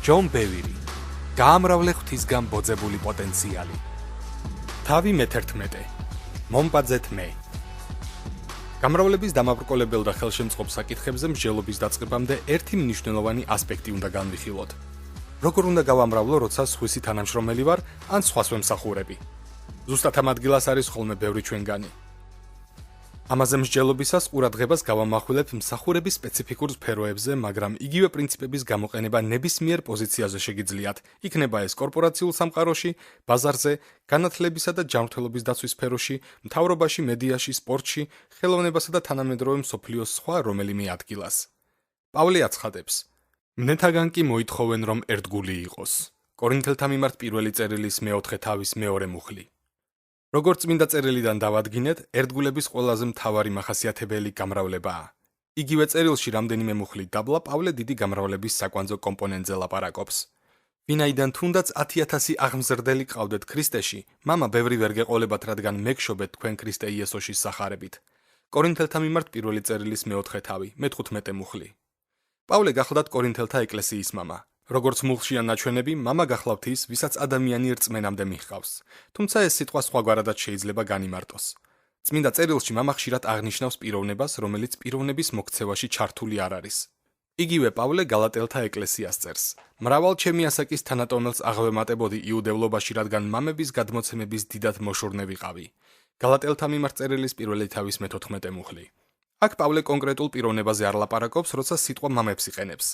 ჯონ ბევირი, გაამრავლე ღვთისგან ბოძებული პოტენციალი. თავი მე-11, მომბაძეთ მე. გამრავლების დამაბრკოლებელ და ხელშემწყობ საკითხებზე მსჯელობის დაწყებამდე ერთი მნიშვნელოვანი ასპექტი უნდა განვიხილოთ. როგორ უნდა გავამრავლო, როცა სხვისი თანამშრომელი ვარ, ან სხვას ვემსახურები. ზუსტად ამ ადგილას არის ხოლმე ბევრი ჩვენგანი. ამაზე მსჯელობისას ყურადღებას გავამახვილებ მსახურების სპეციფიკურ სფეროებზე, მაგრამ იგივე პრინციპების გამოყენება ნებისმიერ პოზიციაზე შეგიძლიათ, იქნება ეს კორპორაციულ სამყაროში, ბაზარზე, განათლებისა და ჯანმრთელობის დაცვის სფეროში, მთავრობაში, მედიაში, სპორტში, ხელოვნებასა და თანამედროვე მსოფლიოს სხვა რომელიმე ადგილას. პავლე აცხადებს: მნეთაგან კი მოითხოვენ, რომ ერთგული იყოს. კორინთელთა მიმართ პირველი წერილის მე-4 თავის მეორე მუხლი. როგორც წმინდა წერილიდან დავადგინეთ, ერთგულების ყველაზე მთავარი მახასიათებელი გამრავლებაა. იგივე წერილში რამდენიმე მუხლით დაბლა პავლე დიდი გამრავლების საკვანძო კომპონენტზე ლაპარაკობს. ვინაიდან თუნდაც 10,000 აღმზრდელი ყავდეთ ქრისტეში, მამა ბევრი ვერ გეყოლებათ, რადგან მეგშობეთ თქვენ ქრისტე იესოშის სახარებით. კორინთელთა მიმართ პირველი წერილის მე-4 თავი, მე-15 მუხლი. პავლე გახლდათ კორინთელთა ეკლესიის მამა. როგორც მუხლშია ნაჩვენები, მამა გახლავთ ის, ვისაც ადამიანი რწმენამდე მიჰყავს. თუმცა ეს სიტყვა სხვაგვარადაც შეიძლება განიმარტოს. წმინდა წერილში მამა ხშირად აღნიშნავს პიროვნებას, რომელიც პიროვნების მოქცევაში ჩართული არ არის. იგივე პავლე გალატელთა ეკლესიას წერს: მრავალ ჩემი ასაკის თანატოლს აღვემატებოდი იუდევლობაში, რადგან მამების გადმოცემების დიდად მოშორნე ვიყავი. გალატელთა მიმართ წერილის პირველი თავის მე-14 მუხლი. აქ პავლე კონკრეტულ პიროვნებაზე არ ლაპარაკობს, როცა სიტყვა მამებს იყენებს.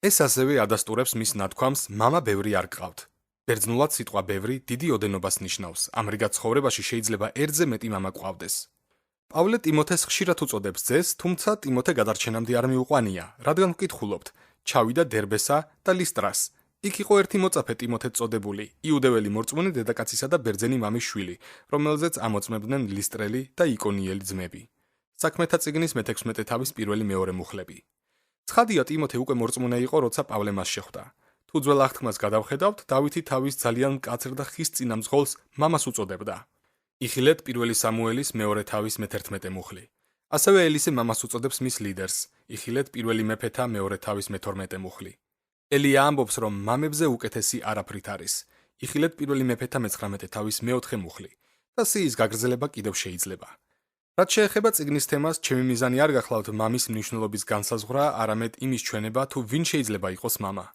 ეს ასევე ადასტურებს მის ნათქვამს მამა ბევრი არ გყავთ. ბერძნულად სიტყვა ბევრი დიდი ოდენობას ნიშნავს, ამრიგად ცხოვრებაში შეიძლება ერთზე მეტი მამა გყავდეს. პავლე ტიმოთეს ხშირად უწოდებს ძეს, თუმცა ტიმოთე გადარჩენამდე არ მიუყვანია, რადგან ვკითხულობთ: ჩავიდა დერბესა და ლისტრას. იქ იყო ერთი მოწაფე ტიმოთეთ წოდებული, იუდეველი მორწმუნე დედაკაცისა და ბერძენი მამის შვილი, რომელზეც ამოწმებდნენ ლისტრელი და იკონიელი ძმები. საქმეთა წიგნის მე-16 თავის პირველი მეორე მუხლები. ცხადია, ტიმოთე უკვე მორწმუნე იყო, როცა პავლე მას შეხვდა. თუ ძველ აღთქმას გადავხედავთ, დავითი თავის ძალიან მკაცრ და ხის წინამძღოლს მამას უწოდებდა. იხილეთ პირველი სამუელის მეორე თავის მე-11 მუხლი. ასევე ელისე მამას უწოდებს მის ლიდერს. იხილეთ პირველი მეფეთა მეორე თავის მე-12 მუხლი. ელია ამბობს, რომ მამებზე უკეთესი არაფრით არის. იხილეთ პირველი მეფეთა მე-19 თავის მე-4 მუხლი. და სიის გაგრძელება კიდევ შეიძლება. რაც შეეხება წიგნის თემას, ჩემი მიზანი არ გახლავთ მამის მნიშვნელობის განსაზღვრა, არამედ იმის ჩვენება, თუ ვინ შეიძლება იყოს მამა.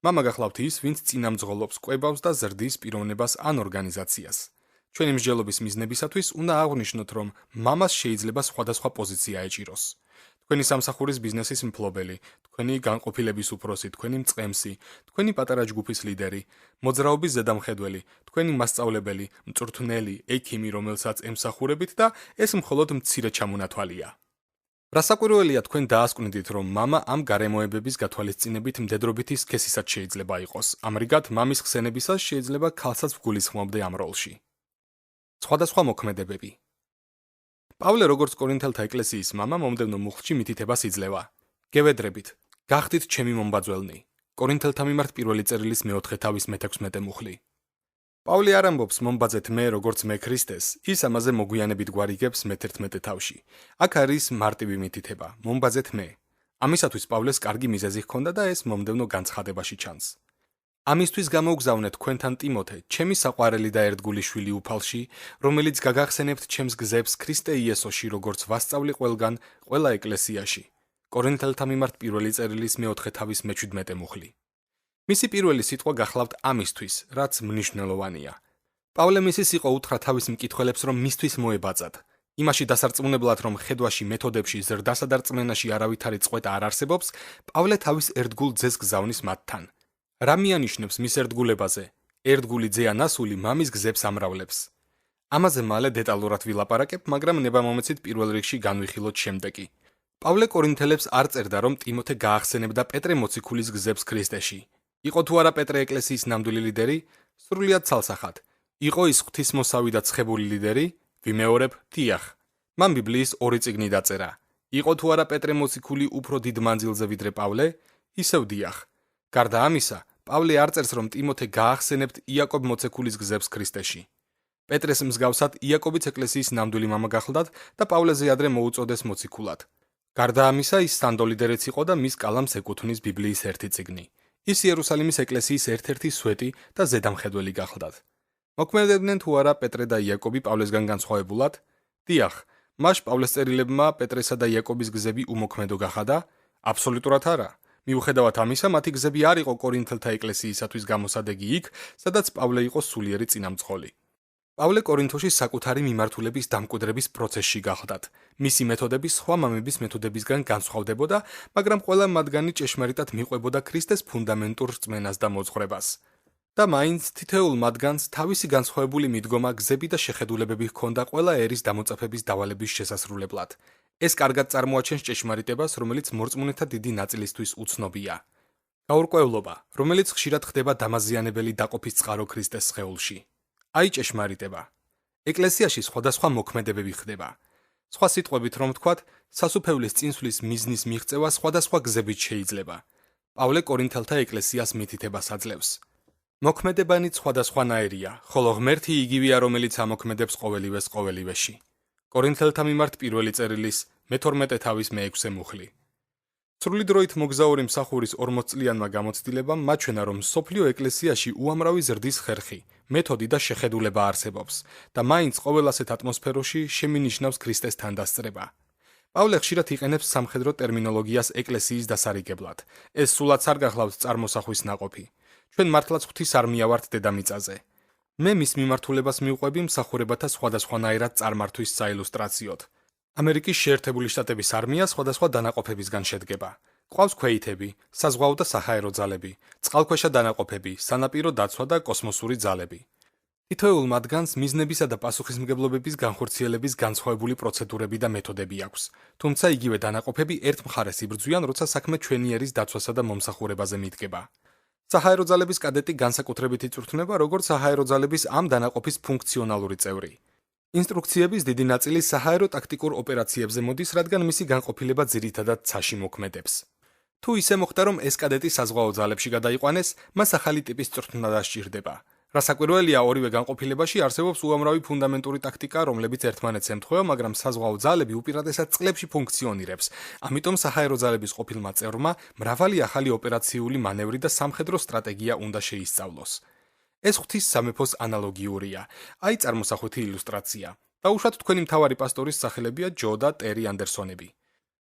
მამა გახლავთ ის, ვინც წინამძღოლობს, კვებავს და ზრდის პიროვნებას ან ორგანიზაციას. ჩვენი მსჯელობის მიზნებისათვის უნდა აღვნიშნოთ, რომ მამას შეიძლება სხვადასხვა პოზიცია ეჭიროს. თქვენი სამსახურის ბიზნესის მფლობელი, თქვენი განყოფილების უფროსი, თქვენი მწყემსი, თქვენი პატარა ჯგუფის ლიდერი, მოძრაობის ზედამხედველი, თქვენი მასწავლებელი, მწვრთნელი, ექიმი, რომელსაც ემსახურებით და ეს მხოლოდ მცირე ჩამონათვალია. რასაკვირველია, თქვენ დაასკვნიდით, რომ მამა ამ გარემოებების გათვალისწინებით მდედრობითი სქესისაც შეიძლება იყოს. ამრიგად, მამის ხსენებისას შეიძლება ქალსაც ვგულისხმობდე ამ როლში. სხვადასხვა მოქმედებები. პავლე როგორც კორინთელთა ეკლესიის მამა მომდევნო მუხლში მითითებას იძლევა. გევედრებით, გახდით ჩემი მომბაძველნი. კორინთელთა მიმართ პირველი წერილის მე-4 თავის მე-16 მუხლი. პავლე არ ამბობს მომბაძეთ მე როგორც მე ქრისტეს, ის ამაზე მოგვიანებით გვარიგებს მე-11 თავში. აქ არის მარტივი მითითება, მომბაძეთ მე. ამისათვის პავლეს კარგი მიზეზი ჰქონდა და ეს მომდევნო განცხადებაში ჩანს. ამისთვის გამოგზავნეთ თქვენთან ტიმოთე, ჩემი საყვარელი და ერთგული შვილი უფალში, რომელიც გაგახსენებთ ჩემს გზებს ქრისტე იესოში, როგორც ვასწავლი ყველგან, ყველა ეკლესიაში. კორინთელთა მიმართ პირველი წერილის მე-4 თავის მე-17 მუხლი. მისი პირველი სიტყვა გახლავთ ამისთვის, რაც მნიშვნელოვანია. პავლე მისის იყო უთხრა თავის მკითხველებს, რომ მისთვის მოებაწათ. იმაში დასარწმუნებლად, რომ ხედვაში, მეთოდებში, ზრდასა და რწმენაში არავითარი წყვეტა არ არსებობს, პავლე თავის ერთგულ ძეს გზავნის მათთან. რა მიანიშნებს მის ერთგულებაზე? ერთგული ძე ან ასული მამის გზებს ამრავლებს. ამაზე მალე დეტალურად ვილაპარაკებ, მაგრამ ნებამომეცით პირველ რიგში განვიხილოთ შემდეგი. პავლე კორინთელებს არ წერდა, რომ ტიმოთე გაახსენებდა პეტრე მოციქულის გზებს ქრისტეში. იყო თუ არა პეტრე ეკლესიის ნამდვილი ლიდერი? სრულიად ცალსახად. იყო ის ღვთისმოსავი და ცხებული ლიდერი? ვიმეორებ, დიახ. მან ბიბლიის 2 წიგნი დაწერა. იყო თუ არა პეტრე მოციქული უფრო დიდ მანძილზე ვიდრე პავლე? ისევ დიახ. გარდა ამისა, პავლე არ წერს, რომ ტიმოთე გაახსენებთ იაკობ მოციქულის გზებს ქრისტეში. პეტრეს მსგავსად იაკობიც ეკლესიის ნამდვილი მამა გახლდათ და პავლეზე ადრე მოუწოდეს მოციქულად. გარდა ამისა, ის სანდო ლიდერიც იყო და მის კალამს ეკუთვნის ბიბლიის 1 წიგნი. ის იერუსალიმის ეკლესიის ერთ-ერთი სვეტი და ზედამხედველი გახლდათ. მოქმედებდნენ თუ არა პეტრე და იაკობი პავლესგან განსხვავებულად? დიახ, მას პავლესწერილებმა პეტრესა და იაკობის გზები უმოქმედო გახადა? აბსოლუტურად არა. მიუხედავად ამისა, მათი გზები არ იყო კორინთელთა ეკლესიისათვის გამოსადეგი იქ, სადაც პავლე იყო სულიერი წინამძღოლი. პავლე კორინთოში საკუთარი მიმართულების დამკვიდრების პროცესში გახლდათ. მისი მეთოდები სხვა მამების მეთოდებისგან განსხვავდებოდა, მაგრამ ყველა მათგანი ჭეშმარიტად მიყვებოდა ქრისტეს ფუნდამენტურ რწმენას და მოძღვრებას. და მაინც თითოეულ მათგანს თავისი განსხვავებული მიდგომა, გზები და შეხედულებები ჰქონდა ყველა ერის დამოწაფების დავალების შესასრულებლად. ეს კარგად წარმოაჩენს ჭეშმარიტებას, რომელიც მორწმუნეთა დიდი ნაწილისთვის უცნობია. გაურკვევლობა, რომელიც ხშირად ხდება დამაზიანებელი დაყოფის წყარო ქრისტეს სხეულში. აი ჭეშმარიტება. ეკლესიაში სხვადასხვა მოქმედებები ხდება. სხვა სიტყვებით რომ ვთქვათ, სასუფეველის წინსვლის მიზნის მიღწევა სხვადასხვა გზებით შეიძლება. პავლე კორინთელთა ეკლესიას მითითებას აძლევს. მოქმედებანი სხვადასხვანაირია, ხოლო ღმერთი იგივეა, რომელიც ამოქმედებს ყოველივეში. კორინთელთა მიმართ პირველი წერილის მე-12 თავის მე-6 მუხლი. სრული დროით მოგზაური მსახურის 40 წლიანმა გამოცდილებამ მაჩვენა, რომ მსოფლიო ეკლესიაში უამრავი ზრდის ხერხი, მეთოდი და შეხედულება არსებობს და მაინც ყოველ ასეთ ატმოსფეროში შემინიშნავს ქრისტეს თანდასწრება. პავლე ხშირად იყენებს სამხედრო ტერმინოლოგიას ეკლესიის დასარიგებლად. ეს სულაც არ გახლავთ წარმოსახვის ნაყოფი. ჩვენ მართლაც ღვთის არმია ვართ დედამიწაზე. მე მის მიმართულებას მივყვები მსახურებათა სხვადასხვანაირად წარმართვის საილუსტრაციოდ. ამერიკის შეერთებული შტატების არმია სხვადასხვა დანაყოფებისგან შედგება. ყავს ქვეითები, საზღვაო და საჰაერო ძალები, წყალქვეშა დანაყოფები, სანაპირო დაცვა და კოსმოსური ძალები. თითოეულ მათგანს მიზნებისა და პასუხისმგებლობების განხორციელების განსხვავებული პროცედურები და მეთოდები აქვს. თუმცა იგივე დანაყოფები ერთ მხარეს იბრძვიან, როცა საქმე ჩვენი ერის დაცვასა და მომსახურებაზე მიდგება. საჰაერო ძალების კადეტი განსაკუთრებით იწვრთნება, როგორც საჰაერო ძალების ამ დანაყოფის ფუნქციონალური წევრი. ინსტრუქციების დიდი ნაწილი საჰაერო ტაქტიკურ ოპერაციებზე მოდის, რადგან მისი განყოფილება ძირითადად ცაში მოქმედებს. თუ ისე მოხდა, რომ ეს კადეტი საზღვაო ძალებში გადაიყვანეს, მას ახალი ტიპის წვრთნა დასჭირდება. რასაკვირველია, ორივე განყოფილებაში არსებობს უამრავი ფუნდამენტური ტაქტიკა, რომლებიც ერთმანეთს ემთხვევა, მაგრამ საზღვაო ძალები უპირატესად წყლებში ფუნქციონირებს. ამიტომ საჰაერო ძალების ყოფილმა წევრმა მრავალი ახალი ოპერაციული მანევრი და სამხედრო სტრატეგია უნდა შეისწავლოს. ეს ღვთის სამეფოს ანალოგიურია. აი წარმოსახვითი ილუსტრაცია. დაუშვათ თქვენი მთავარი პასტორის სახელებია ჯო და ტერი ანდერსონები.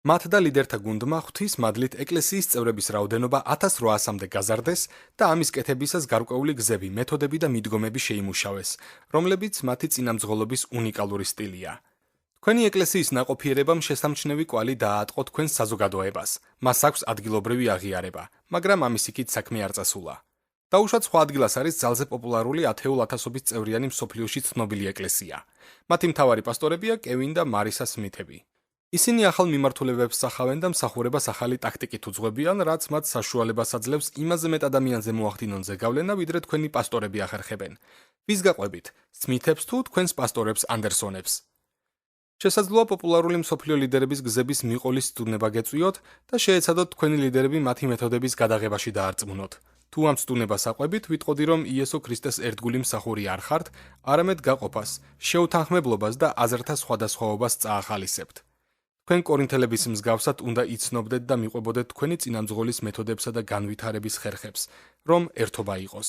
მათ და ლიდერთა გუნდმა ღვთის მადლით ეკლესიის წევრების რაოდენობა 1800-მდე გაზარდეს და ამის კეთებისას გარკვეული გზები, მეთოდები და მიდგომები შეიმუშავეს, რომლებიც მათი წინამძღოლობის უნიკალური სტილია. თქვენი ეკლესიის ნაყოფიერებამ შესამჩნევი კვალი დააატყო თქვენს საზოგადოებას. მას აქვს ადგილობრივი აღიარება, მაგრამ ამის იქით საქმე არ წასულა. დაუშვათ სხვა ადგილას არის ძალზე პოპულარული ათეულ ათასობის წევრიანი მსოფლიოში ცნობილი ეკლესია. მათი მთავარი პასტორებია კევინ და მარისა სმითები. ისინი ახალ მიმართულებებს სახავენ და მსახურებას ახალი ტაქტიკით უძღვებიან, რაც მათ საშუალებას აძლევს იმაზე მეტ ადამიანზე მოახდინონ ზეგავლენა, ვიდრე თქვენი პასტორები ახერხებენ. ვის გაყვებით, სმითებს თუ თქვენს პასტორებს ანდერსონებს? შესაძლოა პოპულარული მსოფლიო ლიდერების გზების მიყოლის სტუდნება გეწვიოთ და შეეცადოთ თქვენი ლიდერები მათი მეთოდების გადაღებაში დაარწმუნოთ. თუ ამ სტუნებას აყვებით, ვიტყოდი, რომ იესო ქრისტეს ერთგული მსახური არ ხართ, არამედ გაყოფას, შეუთანხმებლობას და აზრთა სხვადასხვაობას წაახალისებთ. თქვენ კორინთელების მსგავსად უნდა იცნობდეთ და მიყვებოდეთ თქვენი წინამძღოლის მეთოდებსა და განვითარების ხერხებს, რომ ერთობა იყოს.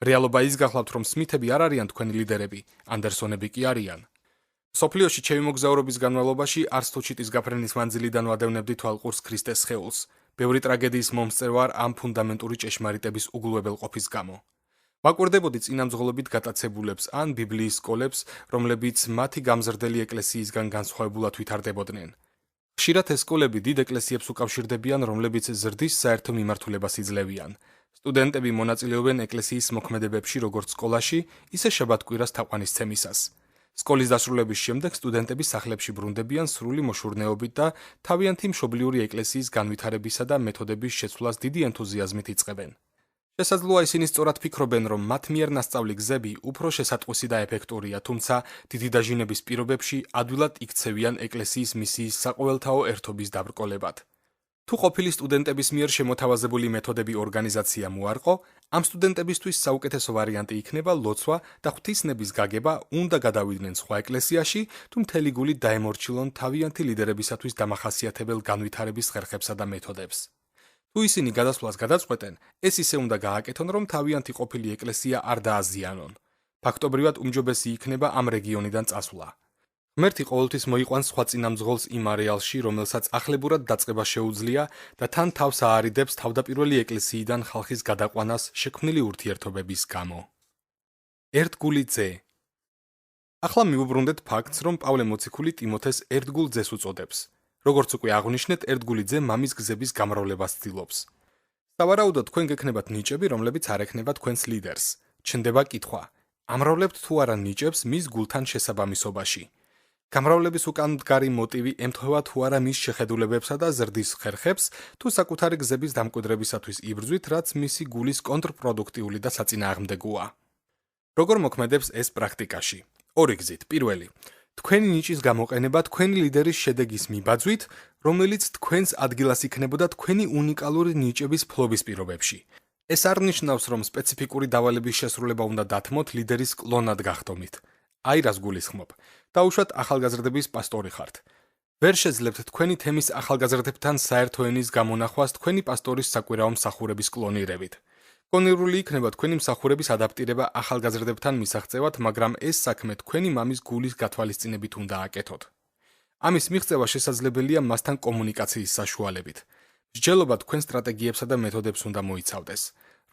რეალობა ის გახლავთ, რომ სმითები არ არიან თქვენი ლიდერები, ანდერსონები კი არიან. მსოფლიოში ჩემი მოგზაურობის განმავლობაში არც თუ ჩიტის გაფრენის მანძილიდან ვადევნებდი თვალყურს ქრისტეს სხეულს. ბევრი ტრაგედიის მომსწრე ვარ ამ ფუნდამენტური ჭეშმარიტების უგულებელყოფის გამო. ვაკვირდებოდი წინამძღოლობით გატაცებულებს ან ბიბლიის სკოლებს, რომლებიც მათი გამზრდელი ეკლესიისგან განსხვავებულად ვითარდებოდნენ. ხშირად ეს სკოლები დიდ ეკლესიებს უკავშირდებიან, რომლებიც ზრდის საერთო მიმართულებას იძლევიან. სტუდენტები მონაწილეობენ ეკლესიის მოქმედებებში როგორც სკოლაში, ისე შაბათ-კვირას თაყვანისცემისას. სკოლის დასრულების შემდეგ სტუდენტები სახლებში ბრუნდებიან სრული მოშურნეობით და თავიანთი მშობლიური ეკლესიის განვითარებისა და მეთოდების შეცვლას დიდი ენთუზიაზმით იწყებენ. შესაძლოა ისინი სწორად ფიქრობენ, რომ მათ მიერ ნასწავლი გზები უფრო შესატყვისი და ეფექტურია, თუმცა დიდი დაჟინების პირობებში ადვილად იქცევიან ეკლესიის მისიის საყოველთაო ერთობის დაბრკოლებად. თუ ყოფილი სტუდენტების მიერ შემოთავაზებული მეთოდები ორგანიზაცია მოარყო, ამ სტუდენტებისთვის საუკეთესო ვარიანტი იქნება ლოცვა და ღვთისნების გაგება, უნდა გადავიდნენ სხვა ეკლესიაში, თუ მთელი გულით დაემორჩილონ თავიანთი ლიდერებისათვის დამახასიათებელ განვითარების ხერხებსა და მეთოდებს. თუ ისინი გადასვლას გადაწყვეტენ, ეს ისე უნდა გააკეთონ, რომ თავიანთი ყოფილი ეკლესია არ დააზიანონ. ფაქტობრივად უმჯობესი იქნება ამ რეგიონიდან წასვლა. ღმერთი ყოველთვის მოიყვანს სხვა წინამძღოლს იმ არეალში, რომელსაც ახლებურად დაწყება შეუძლია და თან თავს აარიდებს თავდაპირველი ეკლესიიდან ხალხის გადაყვანას შექმნილი ურთიერთობების გამო. ერთგული ძე. ახლა მივუბრუნდეთ ფაქტს, რომ პავლე მოციქული ტიმოთეს ერთგულ ძეს უწოდებს. როგორც უკვე აღვნიშნეთ, ერთგული ძე მამის გზების გამრავლებას ცდილობს. სავარაუდოდ თქვენ გექნებათ ნიჭები, რომლებიც არ ექნება თქვენს ლიდერს. ჩნდება კითხვა: ამრავლებთ თუ არა ნიჭებს მის გულთან შესაბამისობაში? გამრავლების უკან მდგარი მოტივი ემთხვევა თუ არა მის შეხედულებებსა და ზრდის ხერხებს, თუ საკუთარი გზების დამკვიდრებისათვის იბრძვით, რაც მისი გულის კონტრპროდუქტიული და საწინააღმდეგოა. როგორ მოქმედებს ეს პრაქტიკაში? ორი გზით. პირველი: თქვენი ნიჭის გამოყენება თქვენი ლიდერის შედეგის მიბაძვით, რომელიც თქვენს ადგილას იქნებოდა თქვენი უნიკალური ნიჭების ფლობის პირობებში. ეს არ ნიშნავს, რომ სპეციფიკური დავალების შესრულება უნდა დათმოთ ლიდერის კლონად გახდომით. აი რას გულისხმობ. დაუშვათ ახალგაზრდების პასტორი ხართ. ვერ შეძლებთ თქვენი თემის ახალგაზრდებთან საერთო ენის გამონახვას თქვენი პასტორის საკვირაო მსახურების კლონირებით. კონირული იქნება თქვენი მსახურების ადაპტირება ახალგაზრდებთან მისაღწევად, მაგრამ ეს საქმე თქვენი მამის გულის გათვალისწინებით უნდა აკეთოთ. ამის მიღწევა შესაძლებელია მასთან კომუნიკაციის საშუალებით. მსჯელობა თქვენ სტრატეგიებსა და მეთოდებს უნდა მოიცავდეს.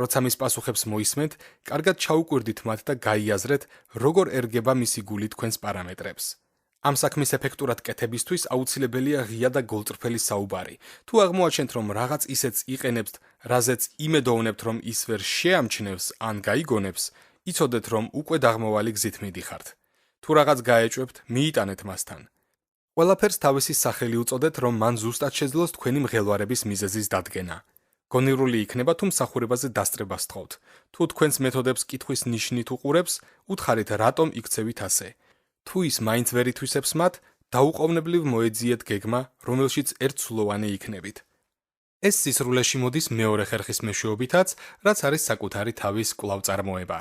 როცა მის პასუხებს მოისმენთ, კარგად ჩაუკვირდით მათ და გაიაზრეთ, როგორ ერგება მისი გული თქვენს პარამეტრებს. ამ საქმის ეფექტურად კეთებისთვის აუცილებელია ღია და გოლწრფელი საუბარი. თუ აღმოაჩენთ, რომ რაღაც ისეც იყენებთ, რაზეც იმედოვნებთ, რომ ის ვერ შეამჩნევს ან გაიგონებს, იცოდეთ, რომ უკვე დაღმოვალი გზით მიდიხართ. თუ რაღაც გაეჭვებთ, მიიტანეთ მასთან. ყველაფერს თავისი სახელი უწოდეთ, რომ მან ზუსტად შეძლოს თქვენი მღელვარების მიზეზის დადგენა. გონირული იქნება, თუ მსახურებაზე დასწრებას თხოვთ. თუ თქვენს მეთოდებს კითხვის ნიშნით უყურებს, უთხარით რატომ იქცევით ასე. თუ ის მაინც ვერ ითვისებს მათ, დაუყოვნებლივ მოეძიეთ გეგმა, რომელშიც ერთსულოვანი იქნებით. ეს სისრულეში მოდის მეორე ხერხის მეშვეობითაც, რაც არის საკუთარი თავის კვლავწარმოება.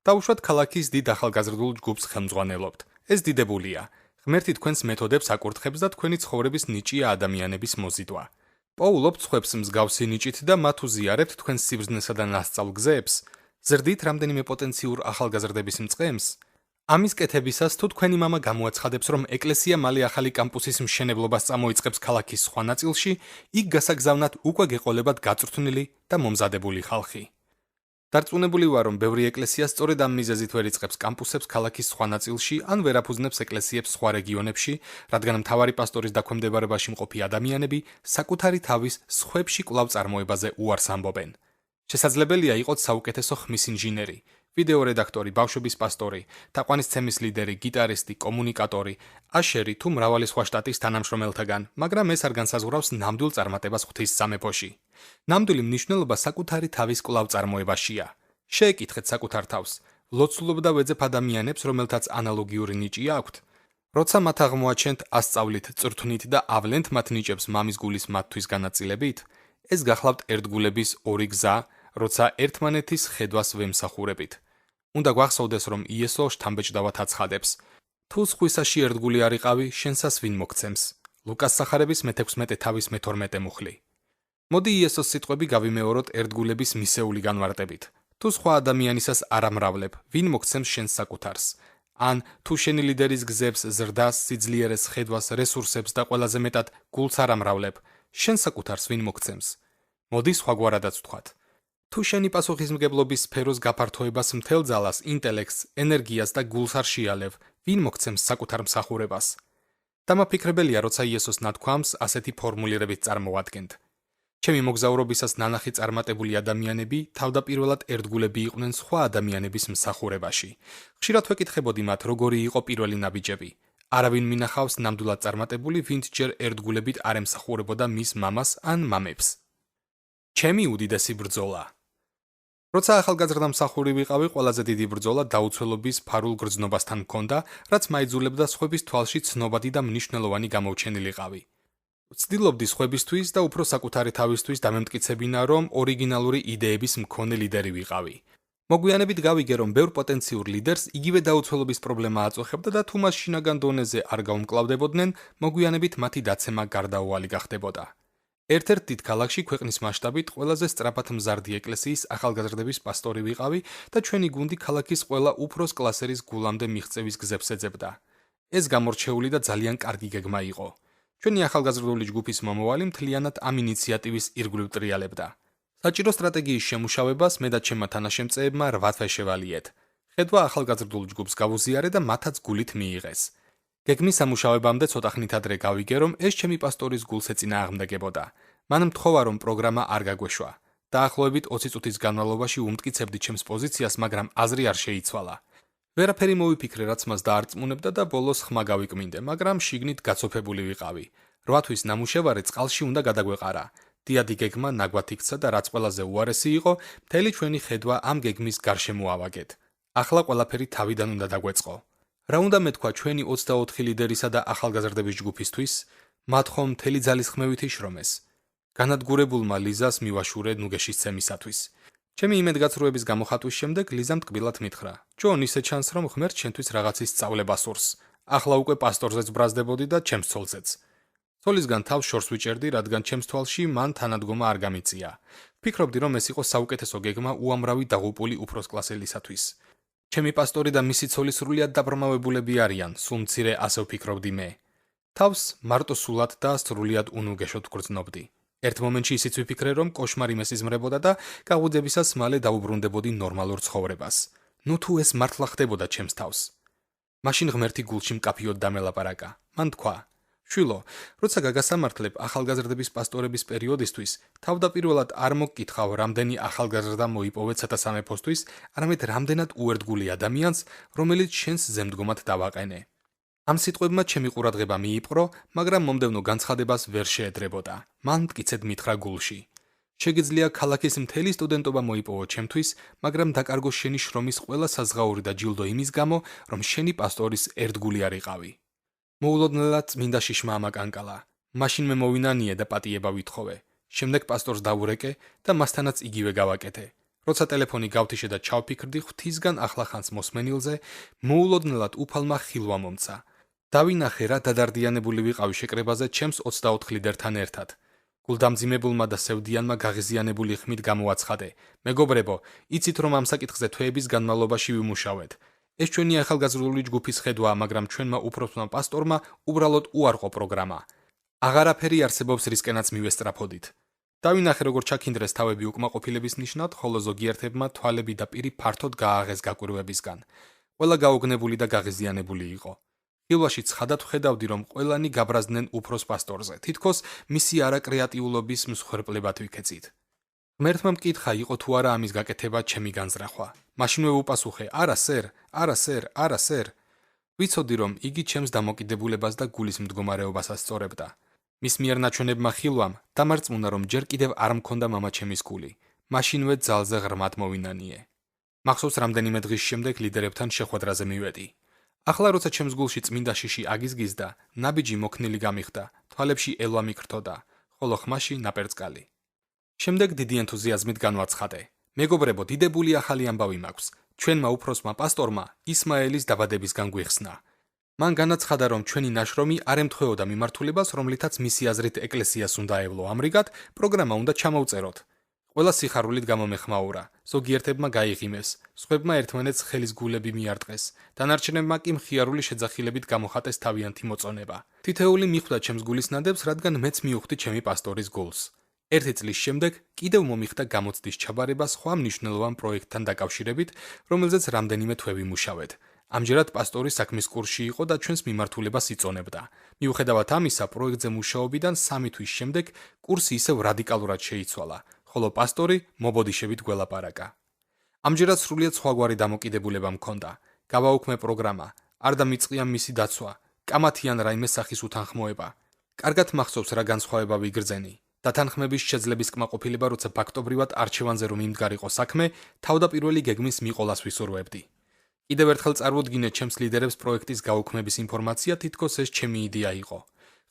დაუშვათ ქალაქის დიდ ახალგაზრდულ ჯგუფს ხელმძღვანელობთ. ეს დიდებულია. ღმერთი თქვენს მეთოდებს აკურთხებს და თქვენი ცხოვრების ნიჭია ადამიანების მოზიდვა. პოულობთ სხვებს მსგავსი ნიჭით და მათ უზიარებთ თქვენს სიბრძნესა და ნასწავლ გზებს. ზრდით რამდენიმე პოტენციურ ახალგაზრდების მწყემს. ამის კეთებისას თუ თქვენი მამა გამოაცხადებს, რომ ეკლესია მალე ახალი კამპუსის მშენებლობას წამოიწყებს ქალაქის სხვა ნაწილში, იქ გასაგზავნად უკვე გეყოლებათ გაწვრთნილი და მომზადებული ხალხი. დარწმუნებული ვარ, რომ ბევრი ეკლესია სწორედ ამ მიზეზით ვერ იწყებს კამპუსებს ქალაქის სხვა ნაწილში, ან ვერ აფუძნებს ეკლესიებს სხვა რეგიონებში, რადგან მთავარი პასტორის დაქვემდებარებაში მყოფი ადამიანები საკუთარი თავის სხვებში კვლავ წარმოებაზე უარს ამბობენ. შესაძლებელია იყოთ საუკეთესო ხმის ინჟინერი, ვიდეო რედაქტორი, ბავშვების პასტორი, თაყვანისცემის ლიდერი, გიტარისტი, კომუნიკატორი, აშერი თუ მრავალი სხვა შტატის თანამშრომელთაგან, მაგრამ ეს არ განსაზღვრავს ნამდვილ წარმატებას ღვთის სამეფოში. ნამდვილი მნიშვნელობა საკუთარი თავის კვლავ წარმოებაშია. შეეკითხეთ საკუთარ თავს, ლოცულობ და ვეძებ ადამიანებს, რომელთაც ანალოგიური ნიჭი აქვთ. როცა მათ აღმოაჩენთ, ასწავლით, წვრთნით და ავლენთ მათ ნიჭებს მამის გულის მათთვის განაწილებით, ეს გახლავთ ერთგულების ორი გზა, როცა ერთმანეთის ხედვას ვემსახურებით. უნდა გვახსოვდეს, რომ იესო შთამბეჭდავად აცხადებს: თუ სხვისაში ერთგული არ იყავი, შენსას ვინ მოგცემს? ლუკას სახარების მე-16 თავის მე-12 მუხლი. მოდი იესოს სიტყვები გავიმეოროთ ერთგულების მისეული განმარტებით. თუ სხვა ადამიანისას არ ამრავლებ, ვინ მოგცემს შენს საკუთარს? ან თუ შენი ლიდერის გზებს, ზრდას, სიძლიერეს, ხედვას, რესურსებს და ყველაზე მეტად გულს არ ამრავლებ, შენ საკუთარს ვინ მოგცემს? მოდი სხვაგვარადაც ვთქვათ. თუ შენი პასუხისმგებლობის სფეროს გაფართოებას მთელ ძალას, ინტელექტს, ენერგიას და გულს არ შეალევ, ვინ მოგცემს საკუთარ მსახურებას? დამაფიქრებელია, როცა იესოს ნათქვამს ასეთი ფორმულირებით წარმოვადგენთ. ჩემი მოგზაურობისას ნანახი წარმატებული ადამიანები თავდაპირველად ერთგულები იყვნენ სხვა ადამიანების მსახურებაში. ხშირად ვეკითხებოდი მათ, როგორი იყო პირველი ნაბიჯები. არავინ მინახავს ნამდვილად წარმატებული, ვინც ჯერ ერთგულებით არ ემსახურებოდა მის მამას ან მამებს. ჩემი უდიდესი ბრძოლა. როცა ახალგაზრდა მსახური ვიყავი, ყველაზე დიდი ბრძოლა დაუცველობის ფარულ გრძნობასთან მქონდა, რაც მაიძულებდა სხვების თვალში ცნობადი და მნიშვნელოვანი გამოუჩენილიყავი. ვცდილობდი სხვებისთვის და უფრო საკუთარი თავისთვის დამემტკიცებინა, რომ ორიგინალური იდეების მქონე ლიდერი ვიყავი. მოგვიანებით გავიგე, რომ ბევრ პოტენციურ ლიდერს იგივე დაუცველობის პრობლემა აწუხებდა და თუ მას შინაგან დონეზე არ გაუმკლავდებოდნენ, მოგვიანებით მათი დაცემა გარდაუვალი გახდებოდა. ერთ-ერთ დიდ ქალაქში ქვეყნის მასშტაბით ყველაზე სწრაფად მზარდი ეკლესიის ახალგაზრდების პასტორი ვიყავი და ჩვენი გუნდი ქალაქის ყველა უფროს კლასერის გულამდე მიღწევის გზებს ეძებდა. ეს გამორჩეული და ძალიან კარგი გეგმა იყო. ჩვენი ახალგაზრდული ჯგუფის მომავალი მთლიანად ამ ინიციატივის ირგვლივ ტრიალებდა. საჭირო სტრატეგიის შემუშავებას მე და ჩემმა თანაშემწეებმა 8 თვე შევალიეთ. ხედვა ახალგაზრდულ ჯგუფს გავუზიარე და მათაც გულით მიიღეს. გეგმის სამუშაოებამდე ცოტა ხნით ადრე გავიგე, რომ ეს ჩემი პასტორის გულს ეწინააღმდეგებოდა. მან მთხოვა, რომ პროგრამა არ გაგვეშვა. დაახლოებით 20 წუთის განმავლობაში უმტკიცებდი ჩემს პოზიციას, მაგრამ აზრი არ შეიცვალა. ვერაფერი მოვიფიქრე, რაც მას დაარწმუნებდა და ბოლოს ხმა გავიკმინდე, მაგრამ შიგნით გაცოფებული ვიყავი. 8 თვის ნამუშევარი წყალში უნდა გადაგვეყარა. დიადი გეგმა ნაგვად იქცა და რაც ყველაზე უარესი იყო, მთელი ჩვენი ხედვა ამ გეგმის გარშემო ავაგეთ. ახლა ყველაფერი თავიდან უნდა დაგვეწყო. რა უნდა მეთქვა ჩვენი 24 ლიდერისა და ახალგაზრდების ჯგუფისთვის? მათ ხომ მთელი ძალის ხმევით იშრომეს. განადგურებულმა ლიზას მივაშურე ნუგეშის ცემისათვის. ჩემი იმედგაცრუების გამოხატვის შემდეგ ლიზამ ტკბილად მითხრა: ჯონ, ისე ჩანს, რომ ღმერთს ჩვენთვის რაღაცის სწავლება სურს. ახლა უკვე პასტორზეც ბრაზდებოდი და ჩემს ცოლზეც. ცოლისგან თავს შორს ვიჭერდი, რადგან ჩემს თვალში მან თანადგომა არ გამიწია. ვფიქრობდი, რომ ეს იყო საუკეთესო გეგმა უამრავი დაღუპული უფროსკლასელისათვის. ჩემი პასტორი და მისი ცოლი სრულიად დაბრმავებულები არიან, სულ მცირე ასე ვფიქრობდი მე. თავს მარტო სულად და სრულიად უნუგეშოდ ვგრძნობდი. ერთ მომენტში ისიც ვიფიქრე, რომ კოშმარი მესიზმრებოდა და გაღვიძებისას მალე დავუბრუნდებოდი ნორმალურ ცხოვრებას. ნუ თუ ეს მართლა ხდებოდა ჩემს თავს. მაშინ ღმერთი გულში მკაფიოდ დამელაპარაკა. მან თქვა: შვილო, როცა გაგასამართლებ ახალგაზრდების პასტორების პერიოდისთვის, თავდაპირველად არ მოგკითხავ, რამდენი ახალგაზრდა მოიპოვეთ სათასამეფოსთვის, არამედ რამდენად უერთგული ადამიანს, რომელიც შენს ზემდგომად დავაყენე. ამ სიტყვებმა ჩემი ყურადღება მიიპყრო, მაგრამ მომდევნო განცხადებას ვერ შეედრებოდა. მან მტკიცედ მითხრა გულში: შეგიძლია ქალაქის მთელი სტუდენტობა მოიპოვო ჩემთვის, მაგრამ დაკარგო შენი შრომის ყველა საზღაური და ჯილდო იმის გამო, რომ შენი პასტორის ერთგული არ იყავი. მოულოდნელად წმინდა შიშმა ამაკანკალა. მაშინ მე მოვინანიე და პატიება ვითხოვე. შემდეგ პასტორს დავურეკე და მასთანაც იგივე გავაკეთე. როცა ტელეფონი გავთიშე და ჩავფიქრდი ღვთისგან ახლახანს მოსმენილზე, მოულოდნელად უფალმა ხილვა მომცა. დავინახე, რა დადარდიანებული ვიყავი შეკრებაზე ჩემს 24 ლიდერთან ერთად. გულდამძიმებულმა და სევდიანმა გაღიზიანებული ხმით გამოაცხადე: მეგობრებო, იცით რომ ამ საკითხზე თვეების განმავლობაში ვიმუშავეთ. ეს ჩვენი ახალგაზრდული ჯგუფის ხედვაა, მაგრამ ჩვენმა უფროსმა პასტორმა უბრალოდ უარყო პროგრამა. აღარაფერი არსებობს, რისკენაც მივესწრაფოდით. დავინახე, როგორ ჩაქინდრეს თავები უკმაყოფილების ნიშნად, ხოლო ზოგიერთებმა თვალები და პირი ფართოდ გააღეს გაკვირვებისგან. ყველა გაოგნებული და გაღიზიანებული იყო. ხილვაში ცხადად ვხედავდი, რომ ყველანი გაბრაზდნენ უფროს პასტორზე, თითქოს მისი არაკრეატიულობის მსხვერპლებად ვიქეცით. ღმერთმა მკითხა, იყო თუ არა ამის გაკეთება ჩემი განზრახვა. მაშინვე ვუპასუხე: არა სერ, არა სერ, არა სერ. ვიცოდი, რომ იგი ჩემს დამოკიდებულებას და გულის მდგომარეობას ასწორებდა. მის მიერ ნაჩვენებმა ხილვამ დამარწმუნა, რომ ჯერ კიდევ არ მქონდა მამაჩემის გული. მაშინვე ძალზე ღრმად მოვინანიე. მახსოვს, რამდენიმე დღის შემდეგ ლიდერებთან შეხვედრაზე მივედი. ახლა როცა ჩემს გულში წმინდა შიში აგიზგიზდა, ნაბიჯი მოქნილი გამიხდა, თვალებში ელვა მიკრთოდა, ხოლო ხმაში ნაპერწკალი. შემდეგ დიდი ენთუზიაზმით განვაცხადე: მეგობრებო, დიდებული ახალი ამბავი მაქვს. ჩვენმა უფროსმა პასტორმა ისმაელის დაბადებისგან გვიხსნა. მან განაცხადა, რომ ჩვენი ნაშრომი არ ემთხვეოდა მიმართულებას, რომლითაც მისი აზრით ეკლესიას უნდა ევლო ამრიგად, პროგრამა უნდა ჩამოვწეროთ. ყველა სიხარულით გამომეხმაურა, ზოგიერთებმა გაიღიმეს, სხვებმა ერთმანეთს ხელის გულები მიარტყეს, დანარჩენებმა კი მხიარული შეძახილებით გამოხატეს თავიანთი მოწონება. თითეული მიხვდა ჩემს გულის ნადებს, რადგან მეც მივხვდი ჩემი პასტორის გულს. ერთი წლის შემდეგ კიდევ მომიხდა გამოცდის ჩაბარება სხვა მნიშვნელოვან პროექტთან დაკავშირებით, რომელზეც რამდენიმე თვე ვიმუშავეთ. ამჯერად პასტორი საქმის კურსში იყო და ჩვენს მიმართულებას იწონებდა. მიუხედავად ამისა, პროექტზე მუშაობიდან 3 თვის შემდეგ კურსი ისევ რადიკალურად შეიცვალა, ხოლო პასტორი მობოდიშებით გველაპარაკა. ამჯერად სრულიად სხვაგვარი დამოკიდებულება მქონდა. გავაუქმე პროგრამა, არ დამიწყია მისი დაცვა, კამათიან რაიმე სახის უთანხმოება. კარგად მახსოვს, რა განსხვავება ვიგრძენი. დათანხმების შეძლების კმაყოფილება, როცა ფაქტობრივად არჩევანზე რომ იმდგარიყო საქმე, თავდაპირველი გეგმის მიყოლას ვისურვებდი. კიდევ ერთხელ წარვუდგინე ჩემს ლიდერებს პროექტის გაუქმების ინფორმაცია, თითქოს ეს ჩემი იდეა იყო.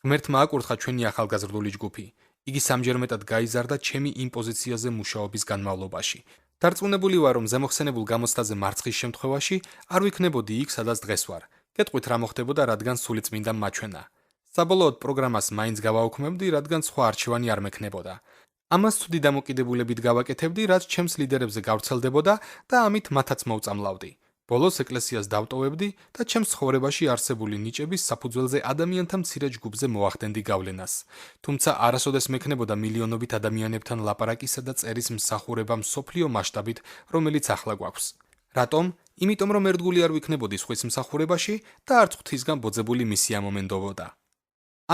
ღმერთმა აკურთხა ჩვენი ახალგაზრდული ჯგუფი. იგი სამჯერმეტად გაიზარდა ჩემი იმ პოზიციაზე მუშაობის განმავლობაში. დარწმუნებული ვარ, რომ ზემოხსენებულ გამოცდაზე მარცხის შემთხვევაში არ ვიქნებოდი იქ, სადაც დღეს ვარ. გეტყვით, რა მოხდებოდა, რადგან სულიწმინდამ მაჩვენა. საბოლოოდ პროგრამას მაინც გავაუქმებდი, რადგან სხვა არჩევანი არ მექნებოდა. ამას ცუდი დამოკიდებულებით გავაკეთებდი, რაც ჩემს ლიდერებზე გავრცელდებოდა და ამით მათაც მოვწამლავდი. ბოლოს ეკლესიას დავტოვებდი და ჩემს ცხოვრებაში არსებული ნიჭების საფუძველზე ადამიანთა მცირე ჯგუფზე მოახდენდი გავლენას. თუმცა არასოდეს მექნებოდა მილიონობით ადამიანებთან ლაპარაკისა და წერის მსახურება მსოფლიო მასშტაბით, რომელიც ახლა გვაქვს. რატომ? იმიტომ რომ ერთგული არ ვიქნებოდი სხვის მსახურებაში და არც ღვთისგან ბოძებული მისია მომენდობოდა.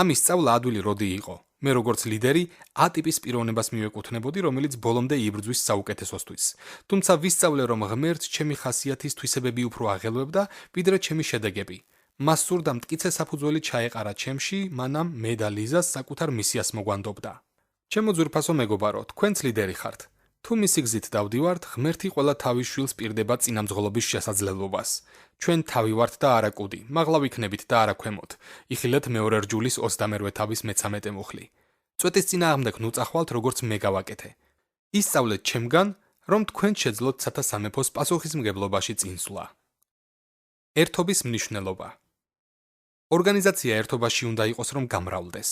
ამის სწავლა ადვილი როდი იყო. მე როგორც ლიდერი A ტიპის პიროვნებას მივეკუთვნებოდი, რომელიც ბოლომდე იბრძვის საუკეთესოსთვის. თუმცა ვისწავლე, რომ ღმერთს ჩემი ხასიათის თვისებები უფრო აღელვებდა, ვიდრე ჩემი შედეგები. მას სურდა მტკიცე საფუძველი ჩაეყარა ჩემში, მანამ მე და ლიზას საკუთარ მისიას მოგვანდობდა. ჩემო ძვირფასო მეგობარო, თქვენც ლიდერი ხართ. თუ მისი გზით დავდივართ, ღმერთი ყველა თავის შვილს პირდება წინამძღოლობის შესაძლებლობას. ჩვენ თავი ვართ და არა კუდი, მაღლა ვიქნებით და არა ქვემოთ. იხილეთ მეორე რჯულის 28 თავის მე-13 მუხლი. წვეთის წინააღმდეგ ნუწახვალთ, როგორც მე გავაკეთე. ისწავლეთ ჩემგან, რომ თქვენ შეძლოთ სათა სამეფოს პასუხისმგებლობაში წინსვლა. ერთობის მნიშვნელობა. ორგანიზაცია ერთობაში უნდა იყოს, რომ გამრავლდეს.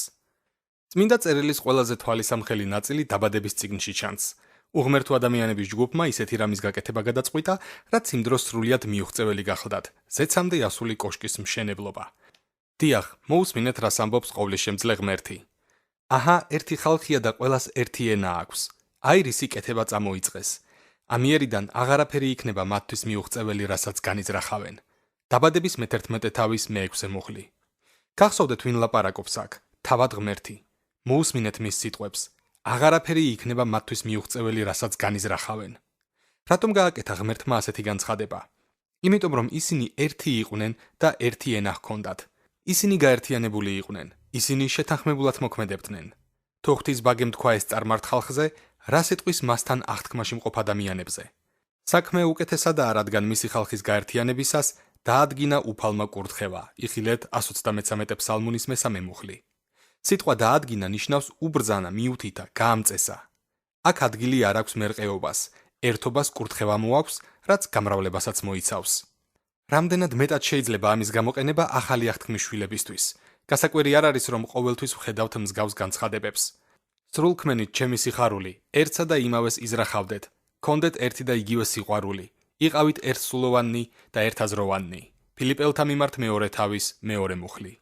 წმინდა წერილის ყველაზე თვალისამხელი ნაწილი დაბადების წიგნში ჩანს. უღმერთო ადამიანების ჯგუფმა ისეთი რამის გაკეთება გადაწყვიტა, რაც იმ დროს სრულიად მიუღწეველი გახლდათ, ზეცამდე ასული კოშკის მშენებლობა. დიახ, მოусმინეთ, რას ამბობს ყოვლისშემძლე ღმერთი. აჰა, ერთი ხალხია და ყველას ერთი ენა აქვს. აი რისი კეთება წამოიწყეს. ამიერიდან აღარაფერი იქნება მათთვის მიუღწეველი, რასაც განიზრახავენ. დაბადების მე-11 თავის მე-6 მუხლი. გახსოვდეთ, ვინ ლაპარაკობს აქ? თავად ღმერთი. მოусმინეთ მის სიტყვებს. აღარაფერი იქნება მათთვის მიუღწეველი, რასაც განიზრახავენ. რატომ გააკეთა ღმერთმა ასეთი განცხადება? იმიტომ რომ ისინი ერთი იყვნენ და ერთი ენა ჰქონდათ. ისინი გაერთიანებული იყვნენ. ისინი შეთანხმებულად მოქმედებდნენ. თუ ღვთის ბაგემ თქვა ეს წარმართ ხალხზე, რა სიტყვის მასთან აღთქმაში მყოფ ადამიანებზე? საქმე უკეთესადაა, რადგან მისი ხალხის გაერთიანებისას დაადგინა უფალმა კურთხევა. იხილეთ 133 ფსალმუნის მე-3 მუხლი. სიტყვა დაადგინა ნიშნავს უბრძანა, მიუთითა, გაამწესა. აქ ადგილი არ აქვს მერყეობას, ერთობას კურთხევა მოაქვს, რაც გამრავლებასაც მოიცავს. რამდენად მეტად შეიძლება ამის გამოყენება ახალი აღთქმის შვილებისთვის. გასაკვირი არ არის, რომ ყოველთვის ვხედავთ მსგავს განცხადებებს. სრულქმენით ჩემი სიხარული, ერთსა და იმავეს იზრახავდეთ, გქონდეთ ერთი და იგივე სიყვარული, იყავით ერთსულოვანი და ერთაზროვანი. ფილიპელთა მიმართ მეორე თავის მეორე მუხლი.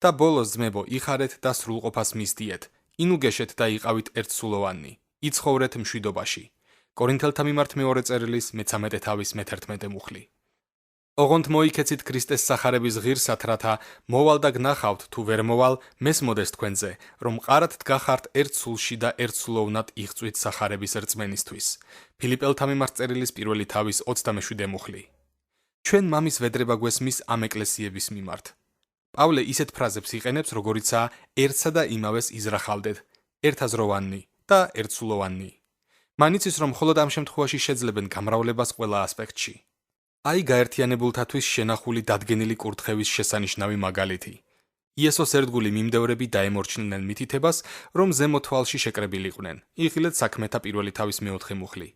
და ბოლოს ძმებო, იხარეთ და სრულყოფას მისდიეთ, ინუგეშეთ და იყავით ერთსულოვანი, იცხოვრეთ მშვიდობაში. კორინთელთა მიმართ მეორე წერილის მე-13 თავის მე-11 მუხლი. ოღონდ მოიქეცით ქრისტეს სახარების ღირსად, რათა მოვალ და გნახავთ, თუ ვერ მოვალ, მესმოდეს თქვენზე, რომ ყარად დგახართ ერთ სულში და ერთსულოვნად იღწვით სახარების რწმენისთვის. ფილიპელთა მიმართ წერილის პირველი თავის 27 მუხლი. ჩვენ მამის ვედრება გვესმის ამ ეკლესიების მიმართ. პავლე ისეთ ფრაზებს იყენებს, როგორიცაა ერთსა და იმავეს იზრახავდეთ, ერთაზროვანი და ერთსულოვანი. მან იცის, რომ მხოლოდ ამ შემთხვევაში შეძლებენ გამრავლებას ყველა ასპექტში. აი გაერთიანებულთათვის შენახული დადგენილი კურთხევის შესანიშნავი მაგალითი. იესოს ერთგული მიმდევრები დაემორჩილნენ მითითებას, რომ ზემო თვალში შეკრებილიყვნენ. იხილეთ საქმეთა პირველი თავის მე-4 მუხლი.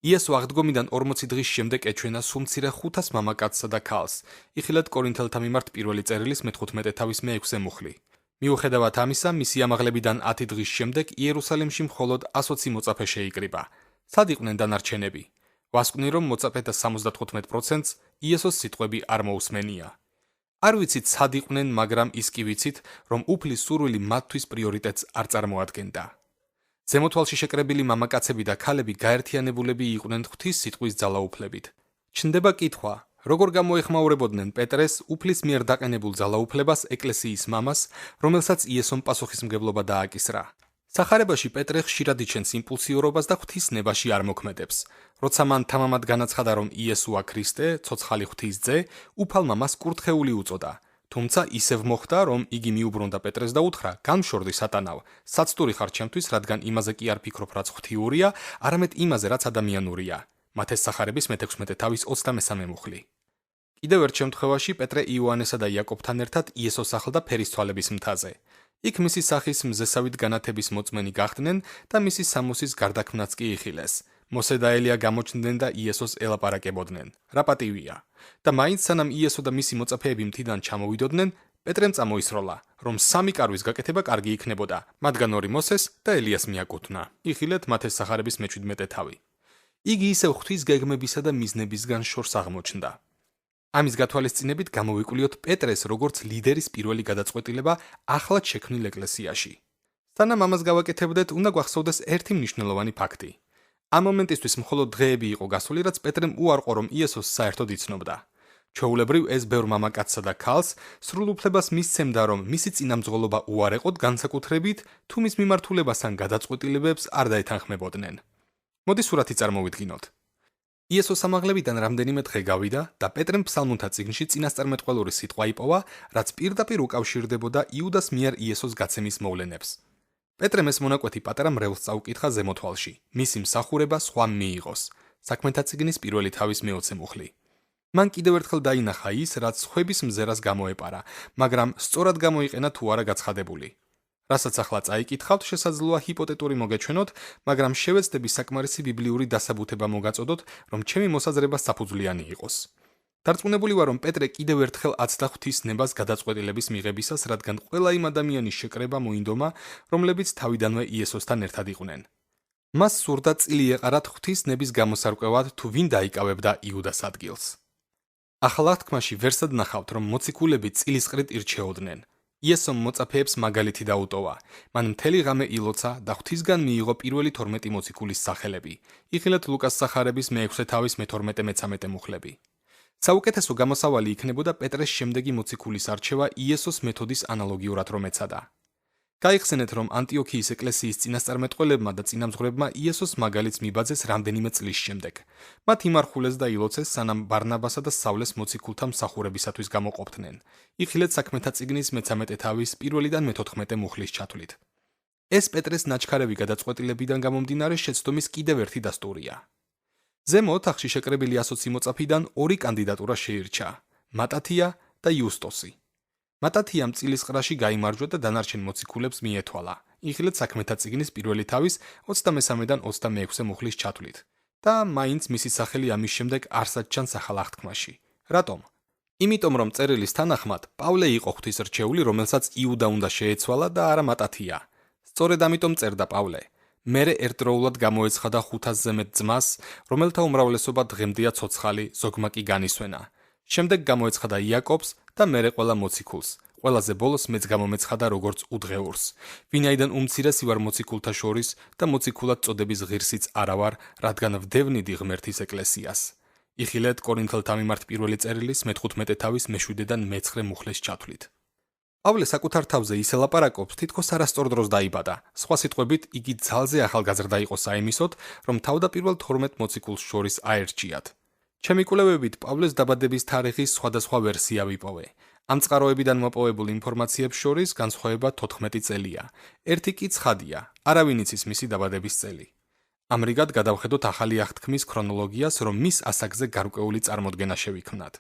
იესო აღდგომიდან 40 დღის შემდეგ ეჩვენა სულ მცირე 500 მამაკაცსა და ქალს. იხილეთ კორინთელთა მიმართ პირველი წერილის მე-15 თავის მე-6 მუხლი. მიუხედავად ამისა, მისი ამაღლებიდან 10 დღის შემდეგ იერუსალიმში მხოლოდ 120 მოწაფე შეიკრიბა. სად იყვნენ დანარჩენები? ვასკვნი, რომ მოწაფეთა 75%-ს იესოს სიტყვები არ მოусმენია. არ ვიცით სად იყვნენ, მაგრამ ის კი ვიცით, რომ უფლის სურვილი მათთვის პრიორიტეტს არ წარმოადგენდა. ზემოთვალში შეკრებილი მამაკაცები და ქალები გაერთიანებულები იყვნენ ღვთის სიტყვის ძალაუფლებით. ჩნდება კითხვა, როგორ გამოეხმაურებოდნენ პეტრეს უფლის მიერ დაყენებულ ძალაუფლებას ეკლესიის მამას, რომელსაც იესომ პასუხისმგებლობა დააკისრა. სახარებაში პეტრე ხშირად იჩენს იმპულსიურობას და ღვთის ნებაში არ მოქმედებს. როცა მან თამამად განაცხადა, რომ იესოა ქრისტე, ცოცხალი ღვთის ძე, უფალმა მას კურთხეული უწოდა. თუმცა ისევ მოხდა, რომ იგი მიუბრუნდა პეტრეს და უთხრა: "განმშორდი სატანავ, საცტური ხარ ჩემთვის, რადგან იმაზე კი არ ფიქრობ, რაც ღვთიურია, არამედ იმაზე, რაც ადამიანურია." მათეს სახარების მე-16 თავის 23 მუხლი. კიდევ ერთ შემთხვევაში პეტრე იოანესა და იაკობთან ერთად იესოს ახლდა ფერისცვალების მთაზე. იქ მისი სახის მზესავით განათების მოწმენი გახდნენ და მისი სამოსის გარდაქმნაც კი იხილეს. მოსე და ელია გამოჩნდნენ და იესოს ელაპარაკებოდნენ. რა პატივია. და მაინც სანამ იესო და მისი მოწაფეები მთიდან ჩამოვიდოდნენ, პეტრემ წამოისროლა, რომ 3 კარვის გაკეთება კარგი იქნებოდა, მათგან 2 მოსეს და ელიას მიაკუთვნა. იხილეთ მათეს სახარების მე-17 თავი. იგი ისევ ღვთის გეგმებისა და მიზნებისგან შორს აღმოჩნდა. ამის გათვალისწინებით გამოვიკვლიოთ პეტრეს როგორც ლიდერის პირველი გადაწყვეტილება ახლად შექმნილ ეკლესიაში. სანამ ამას გავაკეთებდეთ, უნდა გვახსოვდეს ერთი მნიშვნელოვანი ფაქტი. ამ მომენტისთვის მხოლოდ დღეები იყო გასული, რაც პეტრემ უარყო, რომ იესოს საერთოდ იცნობდა. ჩვეულებრივ ეს ბევრ მამაკაცსა და ქალს სრულ უფლებას მისცემდა, რომ მისი წინამძღოლობა უარეყოთ განსაკუთრებით, თუ მის მიმართულებას ან გადაწყვეტილებებს არ დაეთანხმებოდნენ. მოდი სურათი წარმოვიდგინოთ. იესოს ამაღლებიდან რამდენიმე დღე გავიდა და პეტრემ ფსალმუნთა წიგნში წინასწარმეტყველური სიტყვა იპოვა, რაც პირდაპირ უკავშირდებოდა იუდას მიერ იესოს გაცემის მოვლენებს. პეტრემ ეს მონაკვეთი პატარა მრევლს წაუკითხა ზემოთვალში, მისი მსახურება სხვა მიიღოს. საქმეთა წიგნის პირველი თავის მე-20 მუხლი. მან კიდევ ერთხელ დაინახა ის, რაც სხვების მზერას გამოეპარა, მაგრამ სწორად გამოიყენა თუ არა გაცხადებული. რასაც ახლა წაიკითხავთ, შესაძლოა ჰიპოთეტური მოგეჩვენოთ, მაგრამ შევეცდები საკმარისი ბიბლიური დასაბუთება მოგაწოდოთ, რომ ჩემი მოსაზრება საფუძვლიანი იყოს. დარწმუნებული ვარ, რომ პეტრე კიდევ ერთხელ აცდა ღვთის ნებას გადაწყვეტილების მიღებისას, რადგან ყველა იმ ადამიანის შეკრება მოინდომა, რომლებიც თავიდანვე იესოსთან ერთად იყვნენ. მას სურდა წილი ეყარათ ღვთის ნების გამოსარკვევად, თუ ვინ დაიკავებდა იუდას ადგილს. ახლა თქმაში ვერსად ნახავთ, რომ მოციქულები წილისყრით ირჩეოდნენ. იესომ მოწაფეებს მაგალითი დაუტოვა. მან მთელი ღამე ილოცა და ღვთისგან მიიღო პირველი 12 მოციქულის სახელები. იხილეთ ლუკას სახარების მე-6 თავის მე-12-მე-13 მუხლები. საუკეთესო გამოსავალი იქნებოდა პეტრეს შემდეგი მოციქულის არჩევა იესოს მეთოდის ანალოგიურად რომ ეცადა. გაიხსენეთ, რომ ანტიოქიის ეკლესიის წინასწარმეტყველებმა და წინამძღვრებმა იესოს მაგალითს მიბაძეს რამდენიმე წლის შემდეგ. მათ იმარხულეს და ილოცეს, სანამ ბარნაბასა და სავლეს მოციქულთა მსახურებისათვის გამოყოფდნენ. იხილეთ საქმეთა წიგნის მე-13 თავის 1-დან მე-14 მუხლის ჩათვლით. ეს პეტრეს ნაჩქარევი გადაწყვეტილებიდან გამომდინარე შეცდომის კიდევ ერთი დასტურია. ზემო ოთახში შეკრებილი 120 მოწაფიდან 2 კანდიდატურა შეირჩა: მატათია და იუსტოსი. მატათიამ წილისყრაში გაიმარჯვა და დანარჩენ მოციქულებს მიეთვალა. იხილეთ საქმეთა წიგნის 1 თავის 23-დან 26 მუხლის ჩათვლით. და მაინც მისი სახელი ამის შემდეგ არსად ჩანს ახალ აღთქმაში. რატომ? იმიტომ, რომ წერილის თანახმად პავლე იყო ღვთის რჩეული, რომელსაც იუდა უნდა შეეცვალა და არა მატათია. სწორედ ამიტომ წერდა პავლე. მერე ერთდროულად გამოეცხადა 500-ზე მეტ ძმას, რომელთა უმრავლესობა დღემდეა ცოცხალი, ზოგმა კი განისვენა. შემდეგ გამოეცხადა იაკობს და მერე ყველა მოციქულს. ყველაზე ბოლოს მეც გამომეცხადა როგორც უდღეურს. ვინაიდან უმცირესი ვარ მოციქულთა შორის და მოციქულად წოდების ღირსიც არა ვარ, რადგან ვდევნიდი ღმერთის ეკლესიას. იხილეთ კორინთელთა მიმართ პირველი წერილის მე-15 თავის მე-7-დან მე-9 მუხლეს ჩათვლით. პავლე საკუთარ თავზე ისე ლაპარაკობს, თითქოს არასწორ დროს დაიბადა. სხვა სიტყვებით, იგი ძალზე ახალგაზრდა იყო საიმისოდ, რომ თავდაპირველ 12 მოციქულს შორის აერჩიათ. ჩემი კვლევებით პავლეს დაბადების თარიღის სხვადასხვა ვერსია ვიპოვე. ამ წყაროებიდან მოპოვებულ ინფორმაციებს შორის განსხვავება 14 წელია. ერთი კი ცხადია, არავინ იცის მისი დაბადების წელი. ამრიგად გადავხედოთ ახალი აღთქმის ქრონოლოგიას, რომ მის ასაკზე გარკვეული წარმოდგენა შევიქმნათ.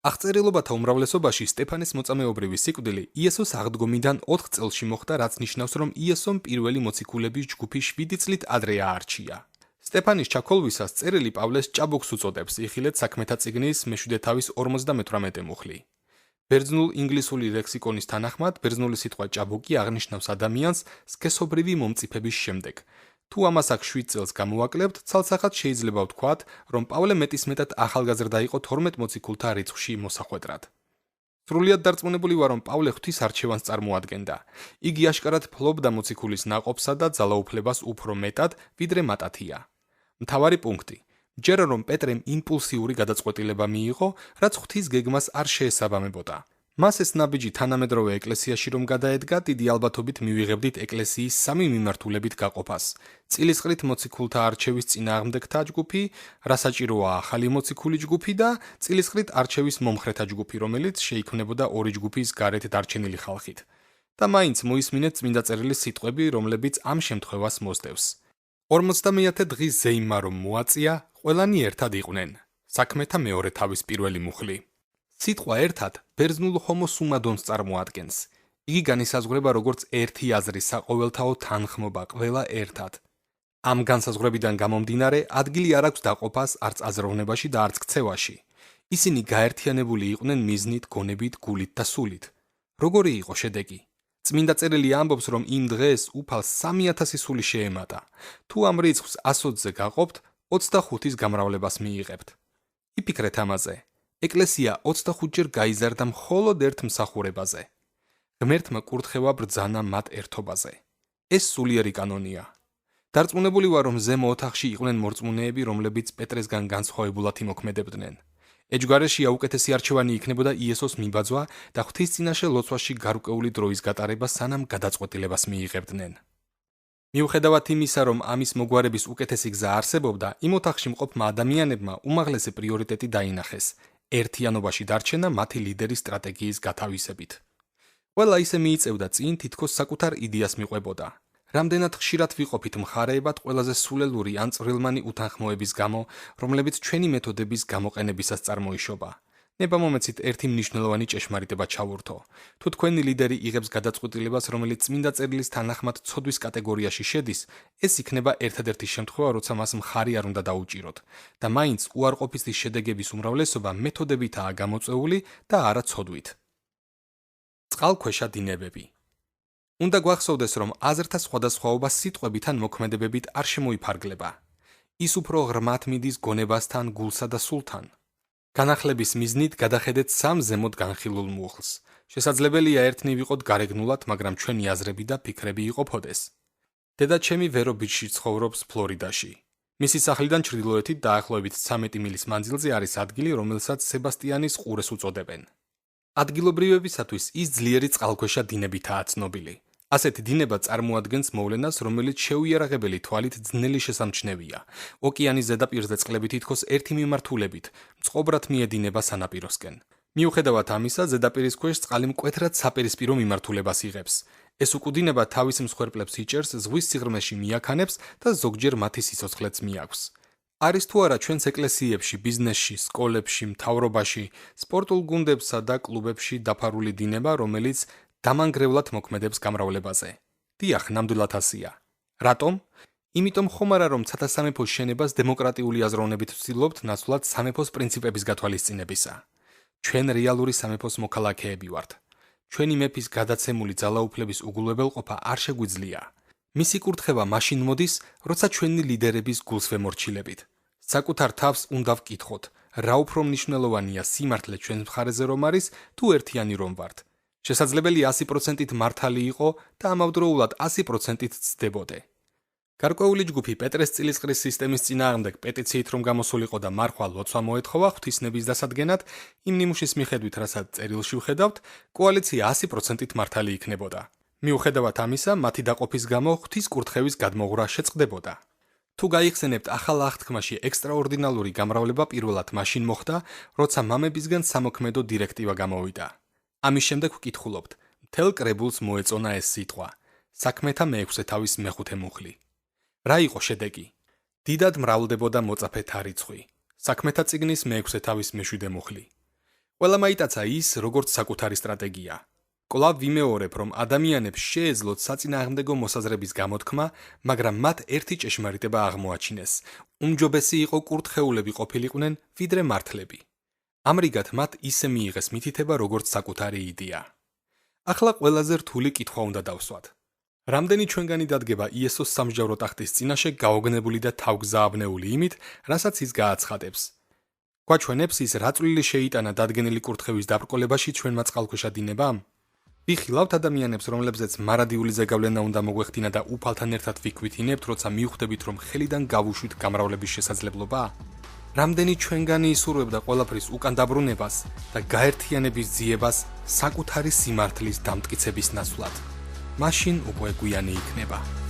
აღწერილობათა უმრავლესობაში სტეფანეს მოწამეობრივი სიკვდილი იესოს აღდგომიდან 4 წელში მოხდა, რაც ნიშნავს, რომ იესომ პირველი მოციქულების ჯგუფი 7 წლით ადრე აარჩია. სტეფანის ჩაქოლვისას წერილი პავლეს ჭაბუკს უწოდებს, იხილეთ საქმეთა წიგნის მე-7 თავის 58 მუხლი. ბერძნულ-ინგლისური ლექსიკონის თანახმად, ბერძნული სიტყვა ჭაბუკი აღნიშნავს ადამიანს სქესობრივი მომწიფების შემდეგ. თუ ამას აქ 7 წელს გამოვაკლებთ, ცალსახად შეიძლება ვთქვათ, რომ პავლე მეტისმეტად ახალგაზრდა იყო 12 მოციქულთა რიცხვში მოსახვედრად. სრულიად დარწმუნებული ვარ, რომ პავლე ღვთის არჩევანს წარმოადგენდა. იგი აშკარად ფლობდა მოციქულის ნაყოფსა და ძალაუფლებას უფრო მეტად, ვიდრე მატათია. მთავარი პუნქტი: ჯერ რომ პეტრემ იმპულსიური გადაწყვეტილება მიიღო, რაც ღვთის გეგმას არ შეესაბამებოდა. მას ეს ნაბიჯი თანამედროვე ეკლესიაში რომ გადაედგა, დიდი ალბათობით მივიღებდით ეკლესიის 3 მიმართულებით გაყოფას: წილისყრით მოციქულთა არჩევის წინააღმდეგთა ჯგუფი, რასაჭიროა ახალი მოციქული ჯგუფი და წილისყრით არჩევის მომხრეთა ჯგუფი, რომელიც შეიქმნებოდა 2 ჯგუფის გარეთ დარჩენილი ხალხით. და მაინც მოისმინეთ წმინდა წერილის სიტყვები, რომლებიც ამ შემთხვევას მოსდევს. 50 დღის ზეიმმა რომ მოაწია, ყველანი ერთად იყვნენ. საქმეთა მეორე თავის 1 მუხლი. სიტყვა ერთად ბერძნულ ჰომოსუმადონს წარმოადგენს. იგი განისაზღვრება როგორც ერთი აზრი, საყოველთაო თანხმობა, ყველა ერთად. ამ განსაზღვრებიდან გამომდინარე, ადგილი არ აქვს დაყოფას არც აზროვნებაში და არც ქცევაში. ისინი გაერთიანებული იყვნენ მიზნით, გონებით, გულით და სულით. როგორი იყო შედეგი? წმინდა წერილი ამბობს, რომ იმ დღეს უფალს 3000 სული შეემატა. თუ ამ რიცხვს 120-ზე გაყოფთ, 25-ის გამრავლებას მიიღებთ. იფიქრეთ ამაზე. ეკლესია 25-ჯერ გაიზარდა მხოლოდ ერთ მსახურებაზე. ღმერთმა კურთხევა ბრძანა მათ ერთობაზე. ეს სულიერი კანონია. დარწმუნებული ვარ, რომ ზემო ოთახში იყვნენ მორწმუნეები, რომლებიც პეტრესგან განსხვავებულად იმოქმედებდნენ. ეჯგარეშია უკეთესი არჩევანი იქნებოდა იესოს მიბაძვა და ღვთის წინაშე ლოცვაში გარკვეული დროის გატარება, სანამ გადაწყვეტილებას მიიღებდნენ. მიუხედავად იმისა, რომ ამის მოგვარების უკეთესი გზა არსებობდა, იმ ოთახში მყოფმა ადამიანებმა უმაღლესი პრიორიტეტი დაინახეს. ერთიანობაში დარჩენა მათი ლიდერის სტრატეგიის გათავისებით. ყველა ისე მიიწევდა წინ, თითქოს საკუთარ იდეას მიყვებოდა. რამდენად ხშირად ვიყოფით მხარეებად ყველაზე სულელური ან წვრილმანი უთანხმოების გამო, რომლებიც ჩვენი მეთოდების გამოყენებისას წარმოიშობა. ნება მომეცით ერთი მნიშვნელოვანი ჭეშმარიტება ჩავურთო. თუ თქვენი ლიდერი იღებს გადაწყვეტილებას, რომელიც წმინდა წერილის თანახმად ცოდვის კატეგორიაში შედის, ეს იქნება ერთადერთი შემთხვევა, როცა მას მხარი არ უნდა დაუჭიროთ და მაინც უარყოფითი შედეგების უმრავლესობა მეთოდებითაა გამოწვეული და არა ცოდვით. წყალქვეშა დინებები. უნდა გვახსოვდეს, რომ აზრთა სხვადასხვაობა სიტყვებით ან მოქმედებებით არ შემოიფარგლება. ის უფრო ღრმად მიდის გონებასთან, გულსა და სულთან. განახლების მიზნით გადახედეთ სამ ზემოთ განხილულ მუხლს. შესაძლებელია ერთნი ვიყოთ გარეგნულად, მაგრამ ჩვენი აზრები და ფიქრები იყოფოდეს. დედაჩემი ვერო-ბიჩში ცხოვრობს ფლორიდაში. მისი სახლიდან ჩრდილოეთით დაახლოებით 13 მილის მანძილზე არის ადგილი, რომელსაც სებასტიანის ყურეს უწოდებენ. ადგილობრივებისათვის ის ძლიერი წყალქვეშა დინებითაა ცნობილი. ასეთი დინება წარმოადგენს მოვლენას, რომელიც შეუიარაღებელი თვალით ძნელი შესამჩნევია. ოკეანის ზედაპირზე წყლები თითქოს ერთი მიმართულებით, მწყობრად მიედინება სანაპიროსკენ. მიუხედავად ამისა, ზედაპირის ქვეშ წყალი მკვეთრად საპირისპირო მიმართულებას იღებს. ეს უკუდინება თავის მსხვერპლებს იჭერს, ზღვის სიღრმეში მიაქანებს და ზოგჯერ მათი სიცოცხლეც მიაქვს. არის თუ არა ჩვენს ეკლესიებში, ბიზნესში, სკოლებში, მთავრობაში, სპორტულ გუნდებსა და კლუბებში დაფარული დინება, რომელიც დამანგრევლად მოქმედებს გამრავლებაზე. დიახ, ნამდვილად ასია. რატომ? იმიტომ ხომ არა, რომ ცათასამეფოს შენებას დემოკრატიული აზროვნებით ვცდილობთ ნაცვლად სამეფოს პრინციპების გათვალისწინებისა. ჩვენ რეალური სამეფოს მოქალაქეები ვართ. ჩვენი მეფის გადაცემული ძალაუფლების უგულებელყოფა არ შეგვიძლია. მისი კურთხევა მაშინ მოდის, როცა ჩვენი ლიდერების გულს ვემორჩილებით. საკუთარ თავს უნდა ვკითხოთ, რა უფრო მნიშვნელოვანია, სიმართლე ჩვენს მხარეზე რომ არის, თუ ერთიანი რომ ვართ. შესაძლებელია 100%-ით მართალი იყო და ამავდროულად 100%-ით ცდებოდე. გარკვეული ჯგუფი პეტრეს წილისყრის სისტემის წინააღმდეგ პეტიციით რომ გამოსულიყო და მარხვა ლოცვა მოეთხოვა ღვთისნების დასადგენად, იმ ნიმუშის მიხედვით, რასაც წერილში ვხედავთ, კოალიცია 100%-ით მართალი იქნებოდა. მიუხედავად ამისა, მათი დაყოფის გამო ღვთის კურთხევის გადმოღვრა შეწყდებოდა. თუ გაიხსენებთ ახალ აღთქმაში, ექსტრაორდინალური გამრავლება პირველად მაშინ მოხდა, როცა მამებისგან სამოქმედო დირექტივა გამოვიდა. ამის შემდეგ ვკითხულობთ, მთელ კრებულს მოეწონა ეს სიტყვა, საქმეთა მეექვსე თავის მეხუთე მუხლი. რა იყო შედეგი? დიდად მრავლდებოდა მოწაფეთა რიცხვი. საქმეთა წიგნის მეექვსე თავის მეშვიდე მუხლი. ყველა მაიტაცა ის, როგორც საკუთარი სტრატეგია. კვლავ ვიმეორებ, რომ ადამიანებს შეეძლოთ საწინააღმდეგო მოსაზრების გამოთქმა, მაგრამ მათ ერთი ჭეშმარიტება აღმოაჩინეს. უმჯობესი იყო კურთხეულები ყოფილიყვნენ, ვიდრე მართლები. ამრიგად მათ ისე მიიღეს მითითება, როგორც საკუთარი იდეა. ახლა ყველაზე რთული კითხვა უნდა დავსვათ. რამდენი ჩვენგანი დადგება იესოს სამსჯავრო ტახტის წინაშე გაოგნებული და თავგზააბნეული იმით, რასაც ის გააცხადებს. გვაჩვენებს ის, რა წვლილი შეიტანა დადგენილი კურთხევის დაბრკოლებაში ჩვენმა წყალქვეშა დინებამ? ვიხილავთ ადამიანებს, რომლებზეც მარადიული ზეგავლენა უნდა მოგვეხდინა და უფალთან ერთად ვიქვithინებთ, როცა მივხვდებით, რომ ხელიდან გავუშვით გამრავლების შესაძლებლობა? რამდენი ჩვენგანი ისურვებდა ყველაფრის უკან დაბრუნებას და გაერთიანების ძიებას საკუთარი სიმართლის დამტკიცების ნაცვლად? მაშინ უკვე გვიანი იქნება.